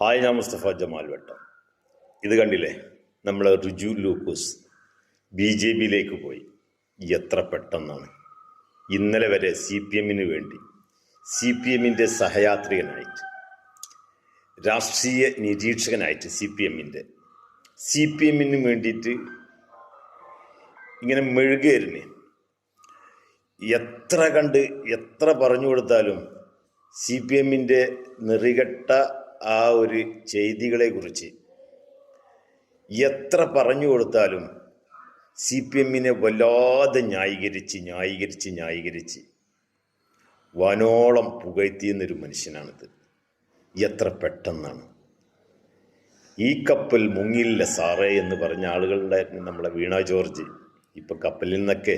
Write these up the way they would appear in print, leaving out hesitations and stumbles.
Hi, ഞാൻ Mustafa Jamal വട്ടം. ഇത് കണ്ടില്ലേ, നമ്മൾ റിജു ലൂക്കോസ് BJP-യിലേക്ക് പോയി. എത്ര പെട്ടെന്നാണ്! ഇന്നലെ വരെ CPM-ന് വേണ്ടി, CPM-ൻ്റെ സഹയാത്രികനായിട്ട്, രാഷ്ട്രീയ നിരീക്ഷകനായിട്ട് CPM-ന് വേണ്ടിയിട്ട് ഇങ്ങനെ മെഴുകേറിന്. എത്ര പറഞ്ഞു കൊടുത്താലും CPM-ൻ്റെ നെറികെട്ട ആ ഒരു ചെയ്തികളെക്കുറിച്ച് എത്ര പറഞ്ഞു കൊടുത്താലും CPM-നെ വല്ലാതെ ന്യായീകരിച്ച് വനോളം പുകഴ്ത്തിയെന്നൊരു മനുഷ്യനാണിത്. എത്ര പെട്ടെന്നാണ്! ഈ കപ്പൽ മുങ്ങില്ല സാറേ എന്ന് പറഞ്ഞ ആളുകളുണ്ടായിരുന്നു നമ്മളെ വീണ ജോർജ്. ഇപ്പം കപ്പലിൽ നിന്നൊക്കെ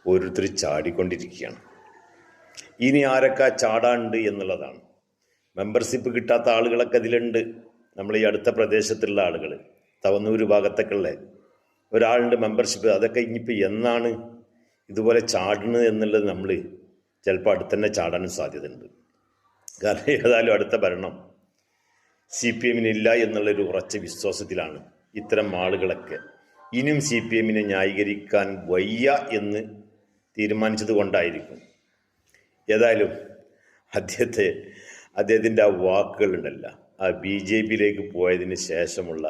ഓരോരുത്തർ ചാടിക്കൊണ്ടിരിക്കുകയാണ്. ഇനി ആരൊക്കെ ചാടാണ്ട് എന്നുള്ളതാണ്. മെമ്പർഷിപ്പ് കിട്ടാത്ത ആളുകളൊക്കെ ഇതിലുണ്ട്. നമ്മൾ ഈ അടുത്ത പ്രദേശത്തുള്ള ആളുകൾ, തവന്നൂർ ഭാഗത്തൊക്കെ ഉള്ള ഒരാളുടെ മെമ്പർഷിപ്പ്, അതൊക്കെ ഇനിയിപ്പോൾ എന്നാണ് ഇതുപോലെ ചാടുന്നത് എന്നുള്ളത് നമ്മൾ ചിലപ്പോൾ അടുത്തന്നെ ചാടാനും സാധ്യതയുണ്ട്. കാരണം ഏതായാലും അടുത്ത ഭരണം CPM-നില്ല എന്നുള്ളൊരു ഉറച്ച വിശ്വാസത്തിലാണ് ഇത്തരം ആളുകളൊക്കെ. ഇനിയും CPM-നെ ന്യായീകരിക്കാൻ വയ്യ എന്ന് തീരുമാനിച്ചത് കൊണ്ടായിരിക്കും. ഏതായാലും അദ്ദേഹത്തിൻ്റെ ആ വാക്കുകളുണ്ടല്ല, ആ BJP-യിലേക്ക് പോയതിന് ശേഷമുള്ള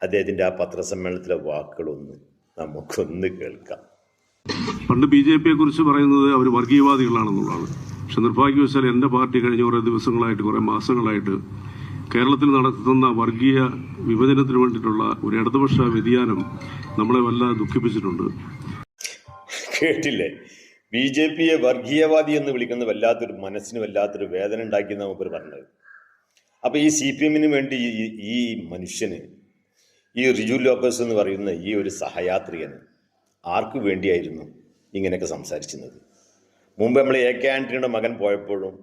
അദ്ദേഹത്തിൻ്റെ ആ പത്രസമ്മേളനത്തിലെ വാക്കുകളൊന്ന് നമുക്കൊന്ന് കേൾക്കാം. പണ്ട് BJP-യെ കുറിച്ച് പറയുന്നത് അവർ വർഗീയവാദികളാണെന്നുള്ളതാണ്. പക്ഷെ നിർഭാഗ്യവശാൽ എൻ്റെ പാർട്ടി കഴിഞ്ഞ കുറേ ദിവസങ്ങളായിട്ട്, കുറേ മാസങ്ങളായിട്ട് കേരളത്തിൽ നടത്തുന്ന വർഗീയ വിഭജനത്തിന് വേണ്ടിയിട്ടുള്ള ഒരു ഇടതുപക്ഷ വ്യതിയാനം നമ്മളെ വല്ലാതെ ദുഃഖിപ്പിച്ചിട്ടുണ്ട്. കേട്ടില്ലേ? BJP-യെ വർഗീയവാദി എന്ന് വിളിക്കുന്ന മനസ്സിന് വല്ലാത്തൊരു വേദന ഉണ്ടാക്കിയെന്ന് നമുക്ക് പറഞ്ഞത്. അപ്പോൾ ഈ CPM-ന് വേണ്ടി ഈ മനുഷ്യന്, ഈ റിജു ലൂക്കോസ് എന്ന് പറയുന്ന ഈ ഒരു സഹയാത്രികന് ആർക്ക് വേണ്ടിയായിരുന്നു ഇങ്ങനെയൊക്കെ സംസാരിച്ചിരുന്നത്? മുമ്പ് നമ്മൾ AK ആൻ്റണിയുടെ മകൻ പോയപ്പോഴും,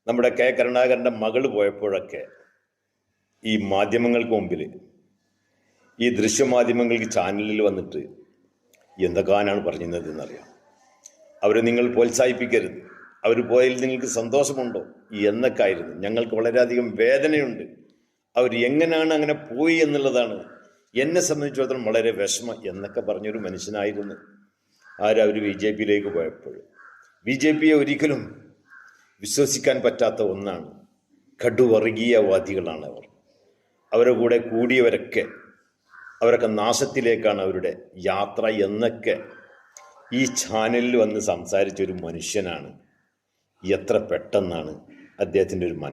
നമ്മുടെ K കരുണാകരൻ്റെ മകൾ പോയപ്പോഴൊക്കെ ഈ മാധ്യമങ്ങൾക്ക് മുമ്പിൽ, ഈ ദൃശ്യമാധ്യമങ്ങൾക്ക് ചാനലിൽ വന്നിട്ട് എന്തൊക്കെയാണ് പറഞ്ഞിരുന്നത് എന്നറിയാം. അവർ നിങ്ങൾ പ്രോത്സാഹിപ്പിക്കരുത്, അവർ പോയതിൽ നിങ്ങൾക്ക് സന്തോഷമുണ്ടോ എന്നൊക്കെ ആയിരുന്നു. ഞങ്ങൾക്ക് വളരെയധികം വേദനയുണ്ട്, അവർ എങ്ങനെയാണ് അങ്ങനെ പോയി എന്നുള്ളതാണ് എന്നെ സംബന്ധിച്ചിടത്തോളം വളരെ വിഷമം എന്നൊക്കെ പറഞ്ഞൊരു മനുഷ്യനായിരുന്നു അവർ BJP-യിലേക്ക് പോയപ്പോൾ. BJP-യെ ഒരിക്കലും വിശ്വസിക്കാൻ പറ്റാത്ത ഒന്നാണ്. കടുവർഗീയവാദികളാണ് അവർ. അവരുടെ കൂടെ കൂടിയവരൊക്കെ അവരൊക്കെ നാശത്തിലേക്കാണ് അവരുടെ യാത്ര എന്നൊക്കെ ഈ ചാനലിൽ വന്ന് സംസാരിച്ചൊരു മനുഷ്യനാണ്. എത്ര പെട്ടെന്നാണ് അദ്ദേഹത്തിൻ്റെ ഒരു